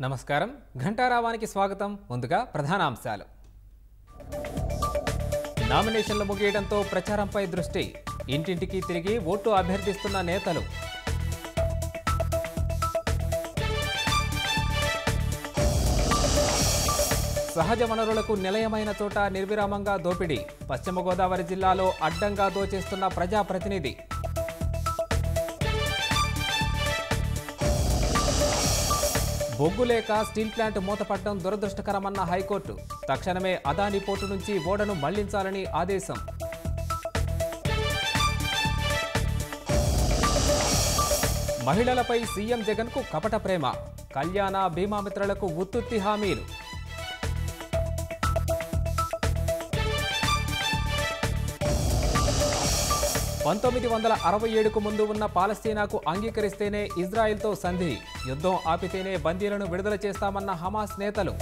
నమస్కారం ఘంటారావానికి స్వాగతం ముందుగా ప్రధానాంశాలు నామినేషన్లు ముగియడంతో ప్రచారంపై దృష్టి ఇంటింటికి తిరిగి ఓటు అభ్యర్థిస్తున్న నేతలు సహజ వనరులకు నిలయమైన చోట నిర్విరామంగా దోపిడీ పశ్చిమ గోదావరి జిల్లాలో అడ్డంగా దోచేస్తున్న ప్రజాప్రతినిధి బొగ్గు లేక స్టీల్ ప్లాంట్ మూతపడడం దురదృష్టకరమన్న హైకోర్టు తక్షణమే అదానీ పోర్టు నుంచి ఓడను మళ్లించాలని ఆదేశం మహిళలపై సీఎం జగన్కు కపట ప్రేమ కళ్యాణ బీమా మిత్రులకు ఉత్తుత్తి హామీలు 1967కు ముందు ఉన్న పాలస్తీనాకు అంగీకరిస్తేనే ఇజ్రాయెల్తో సంధి యుద్ధం ఆపితేనే బందీలను విడుదల చేస్తామన్న హమాస్ నేతలు